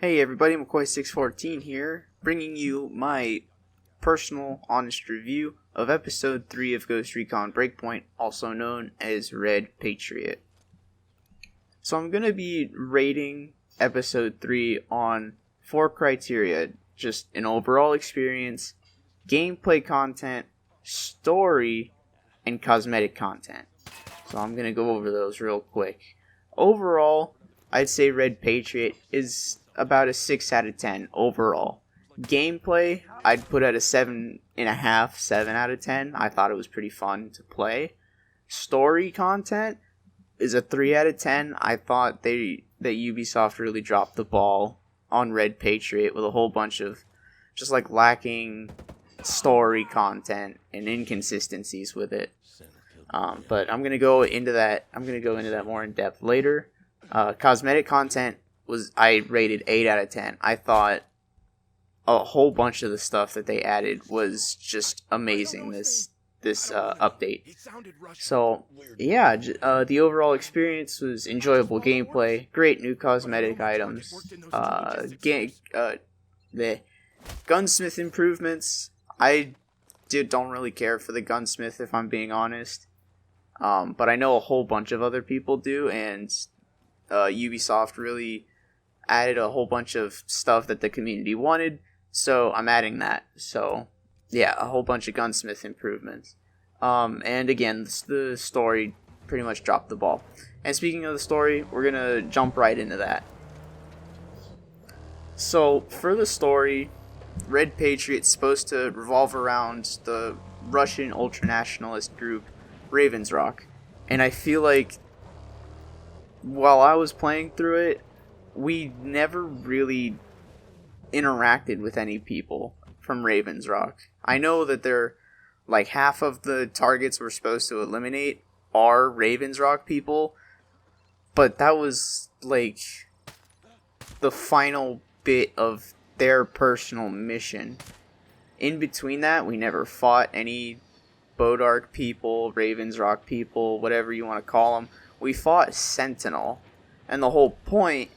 Hey everybody, McCoy614 here, bringing you my personal, honest review of Episode 3 of Ghost Recon Breakpoint, also known as Red Patriot. So I'm going to be rating Episode 3 on 4 criteria, just an overall experience, gameplay content, story, and cosmetic content. So I'm going to go over those real quick. Overall, I'd say Red Patriot is about a 6 out of 10 overall. Gameplay, I'd put at a 7.5, 7 out of 10. I thought it was pretty fun to play. Story content is a 3 out of 10. I thought that Ubisoft really dropped the ball on Red Patriot with a whole bunch of just like lacking story content and inconsistencies with it. But I'm gonna go into that. More in depth later. Cosmetic content I rated 8 out of 10. I thought a whole bunch of the stuff that they added was just amazing this update. So yeah, the overall experience was enjoyable gameplay, great new cosmetic items, the gunsmith improvements. I don't really care for the gunsmith if I'm being honest, but I know a whole bunch of other people do, and Ubisoft really added a whole bunch of stuff that the community wanted, so I'm adding that. So yeah, a whole bunch of gunsmith improvements. And again, the story pretty much dropped the ball. And speaking of the story, we're gonna jump right into that. So for the story, Red Patriot's supposed to revolve around the Russian ultranationalist group Ravensrock, and I feel like while I was playing through it, we never really interacted with any people from Ravensrock. I know that they're like half of the targets we're supposed to eliminate are Ravensrock people, but that was like the final bit of their personal mission. In between that, we never fought any Bodark people, Ravensrock people, whatever you want to call them. We fought Sentinel, and the whole point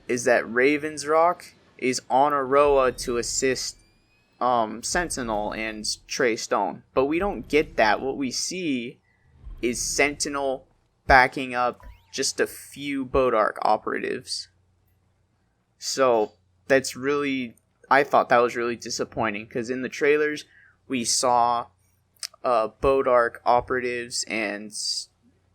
is that Ravensrock is on Aroa to assist Sentinel and Trey Stone. But we don't get that. What we see is Sentinel backing up just a few Bodark operatives. So I thought that was really disappointing, because in the trailers we saw Bodark operatives and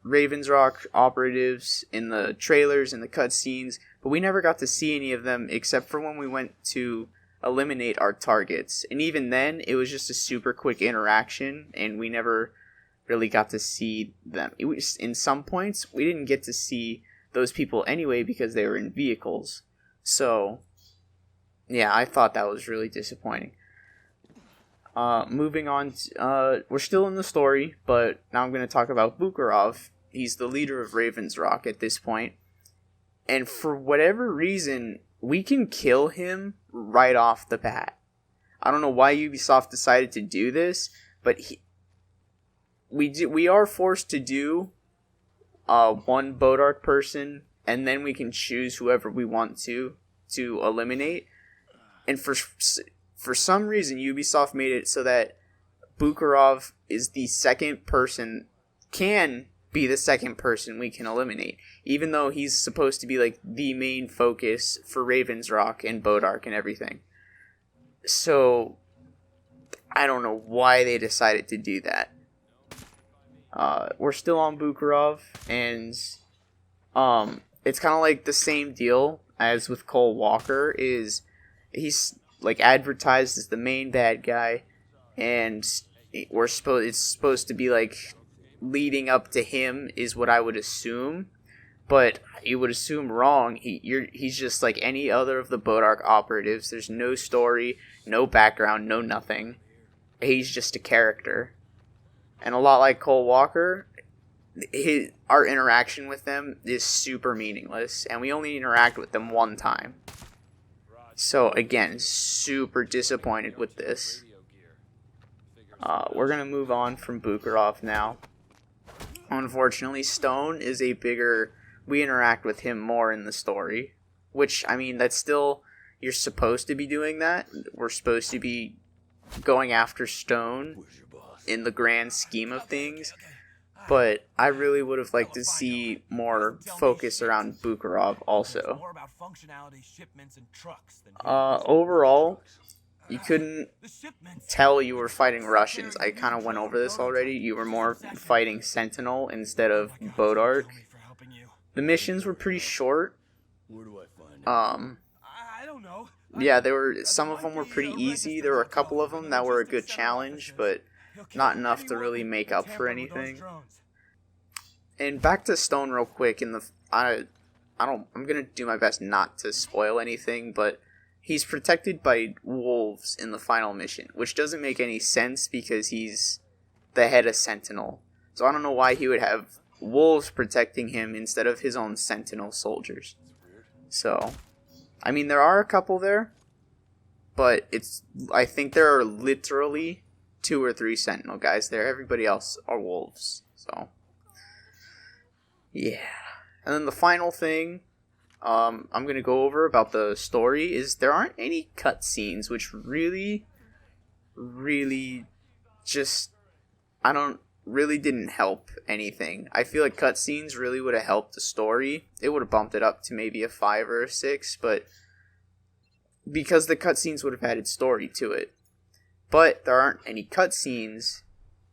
Ravensrock operatives in the trailers and the cutscenes, but we never got to see any of them except for when we went to eliminate our targets. And even then, it was just a super quick interaction, and we never really got to see them. In some points, we didn't get to see those people anyway because they were in vehicles. So, yeah, I thought that was really disappointing. Moving on, we're still in the story, but now I'm going to talk about Bukharov. He's the leader of Ravensrock at this point, and for whatever reason, we can kill him right off the bat. I don't know why Ubisoft decided to do this, but we are forced to do one Bodark person, and then we can choose whoever we want to eliminate. And for some reason, Ubisoft made it so that Bukharov is the second person, can be the second person we can eliminate, even though he's supposed to be like the main focus for Ravensrock and Bodark and everything. So I don't know why they decided to do that. We're still on Bukharov, and it's kind of like the same deal as with Cole Walker. He's like advertised as the main bad guy, and it's supposed to be like leading up to him is what I would assume, but you would assume wrong. He's just like any other of the Bodark operatives. There's no story, no background, no nothing. He's just a character, and a lot like Cole Walker, our interaction with them is super meaningless, and we only interact with them one time. So again, super disappointed with this. We're going to move on from Bukharov now. Unfortunately, Stone is we interact with him more in the story. Which, I mean, that's still you're supposed to be doing that. We're supposed to be going after Stone in the grand scheme of things. But I really would have liked to see more focus around Bukharov also. Overall, you couldn't tell you were fighting Russians. I kind of went over this already. You were more fighting Sentinel instead of Bodark. The missions were pretty short. Yeah, some of them were pretty easy. There were a couple of them that were a good challenge, but not enough to really make up for anything. And back to Stone real quick. I'm gonna do my best not to spoil anything, but he's protected by wolves in the final mission, which doesn't make any sense because he's the head of Sentinel. So I don't know why he would have wolves protecting him instead of his own Sentinel soldiers. So, I mean, there are a couple there, but I think there are literally 2 or 3 Sentinel guys there. Everybody else are wolves. So, yeah. And then the final thing I'm going to go over about the story is there aren't any cutscenes, which really didn't help anything. I feel like cutscenes really would have helped the story. It would have bumped it up to maybe a 5 or a 6, but because the cutscenes would have added story to it. But there aren't any cutscenes,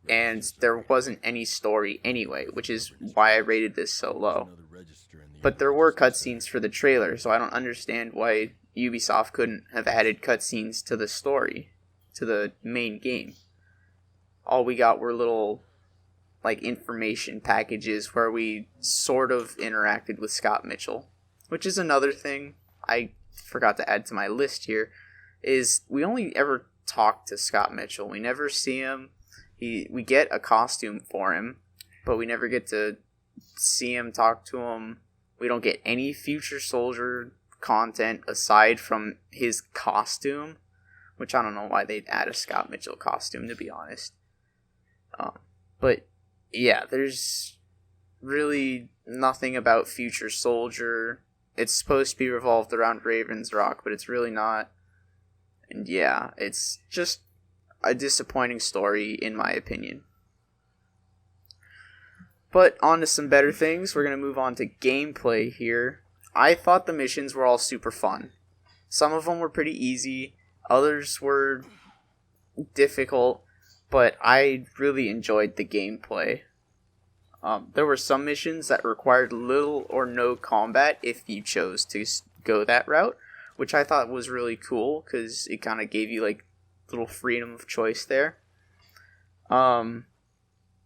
and there wasn't any story anyway, which is why I rated this so low. But there were cutscenes for the trailer, so I don't understand why Ubisoft couldn't have added cutscenes to the story, to the main game. All we got were little, information packages where we sort of interacted with Scott Mitchell. Which is another thing I forgot to add to my list here, is we only ever talk to Scott Mitchell. We never see him. We get a costume for him, but we never get to see him, talk to him. We don't get any Future Soldier content aside from his costume, which I don't know why they'd add a Scott Mitchell costume, to be honest. But yeah, there's really nothing about Future Soldier. It's supposed to be revolved around Raven's Rock, but it's really not. And yeah, it's just a disappointing story, in my opinion. But on to some better things. We're going to move on to gameplay here. I thought the missions were all super fun. Some of them were pretty easy. Others were difficult. But I really enjoyed the gameplay. There were some missions that required little or no combat if you chose to go that route, which I thought was really cool because it kind of gave you little freedom of choice there. And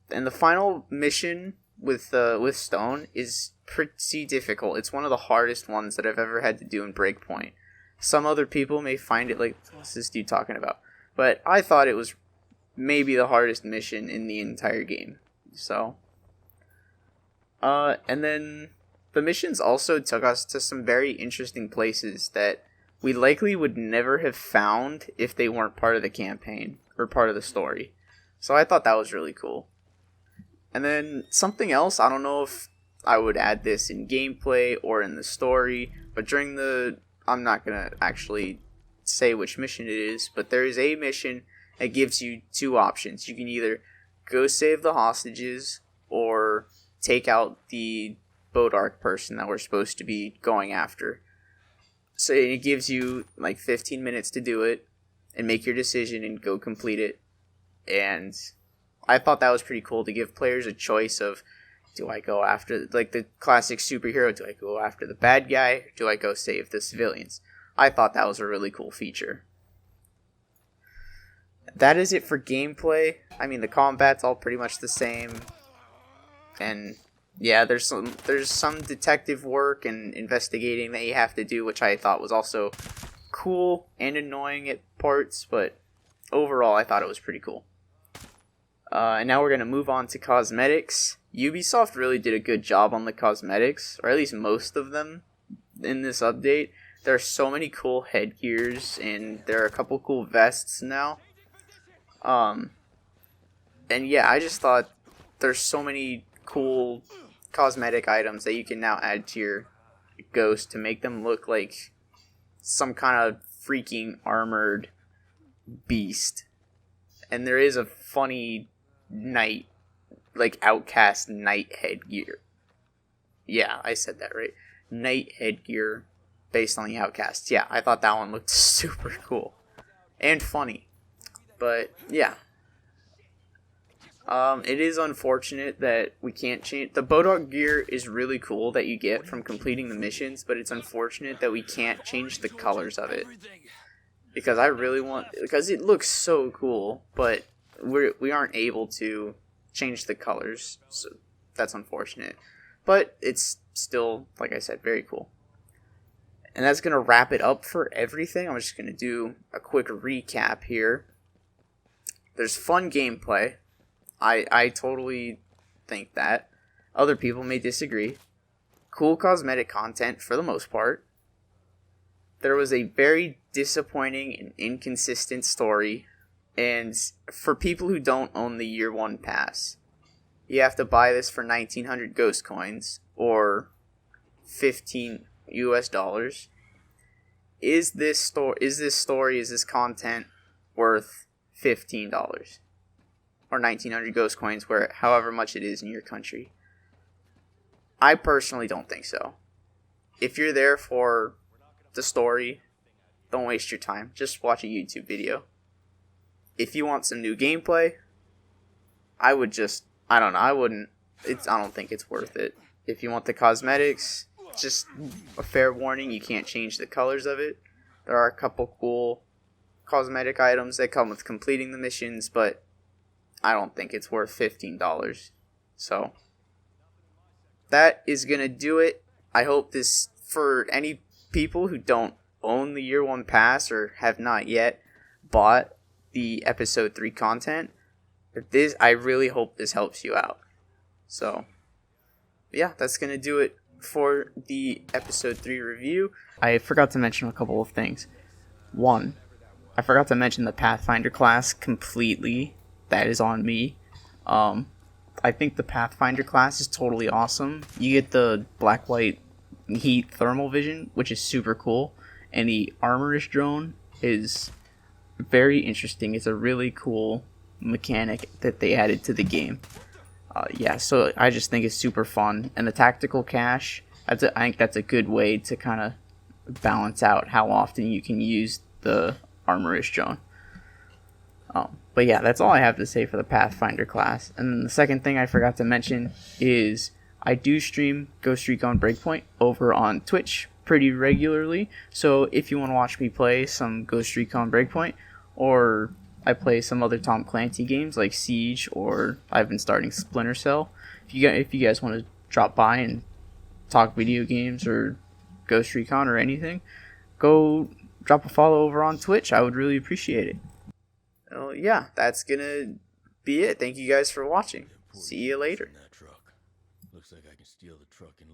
the final mission with Stone is pretty difficult. It's one of the hardest ones that I've ever had to do in Breakpoint. Some other people may find it what's this dude talking about? But I thought it was maybe the hardest mission in the entire game. So, and then the missions also took us to some very interesting places that we likely would never have found if they weren't part of the campaign or part of the story. So I thought that was really cool. And then something else, I don't know if I would add this in gameplay or in the story, but I'm not going to actually say which mission it is, but there is a mission that gives you 2 options. You can either go save the hostages or take out the Bodark person that we're supposed to be going after. So it gives you 15 minutes to do it and make your decision and go complete it. And I thought that was pretty cool to give players a choice of, do I go after the classic superhero? Do I go after the bad guy? Or do I go save the civilians? I thought that was a really cool feature. That is it for gameplay. I mean, the combat's all pretty much the same. And yeah, there's some detective work and investigating that you have to do, which I thought was also cool and annoying at parts, but overall I thought it was pretty cool. And now we're going to move on to cosmetics. Ubisoft really did a good job on the cosmetics, or at least most of them in this update. There are so many cool headgears, and there are a couple cool vests now. And yeah, I just thought there's so many cool cosmetic items that you can now add to your Ghost to make them look like some kind of freaking armored beast. And there is a funny knight, like outcast knight headgear. Yeah, I said that right. Knight headgear based on the outcasts. Yeah, I thought that one looked super cool and funny. But yeah, it is unfortunate that we can't change. The Bodog gear is really cool that you get from completing the missions, but it's unfortunate that we can't change the colors of it. Because I really want, because it looks so cool, but we aren't able to change the colors, so that's unfortunate. But it's still, like I said, very cool. And that's going to wrap it up for everything. I'm just going to do a quick recap here. There's fun gameplay. I totally think that. Other people may disagree. Cool cosmetic content for the most part. There was a very disappointing and inconsistent story. And for people who don't own the Year 1 pass, you have to buy this for 1,900 ghost coins, or $15 US. Is this content worth $15 or 1,900 ghost coins, where however much it is in your country? I personally don't think so. If you're there for the story, don't waste your time. Just watch a YouTube video. If you want some new gameplay, I don't think it's worth it. If you want the cosmetics, just a fair warning, you can't change the colors of it. There are a couple cool cosmetic items that come with completing the missions, but I don't think it's worth $15. So that is going to do it. I hope this, for any people who don't own the Year 1 pass or have not yet bought the Episode 3 content, I really hope this helps you out. So yeah, that's going to do it for the Episode 3 review. I forgot to mention a couple of things. One, I forgot to mention the Pathfinder class completely. That is on me. I think the Pathfinder class is totally awesome. You get the black-white heat thermal vision, which is super cool. And the armorist drone is very interesting. It's a really cool mechanic that they added to the game. So I just think it's super fun. And the tactical cache, I think that's a good way to kind of balance out how often you can use the armorist drone. But yeah, that's all I have to say for the Pathfinder class. And then the second thing I forgot to mention is I do stream Ghost Recon Breakpoint over on Twitch pretty regularly. So if you want to watch me play some Ghost Recon Breakpoint, or I play some other Tom Clancy games like Siege, or I've been starting Splinter Cell, if you guys want to drop by and talk video games or Ghost Recon or anything, go drop a follow over on Twitch. I would really appreciate it. Well, yeah, that's gonna be it. Thank you guys for watching. See you later. Looks like I can steal the truck and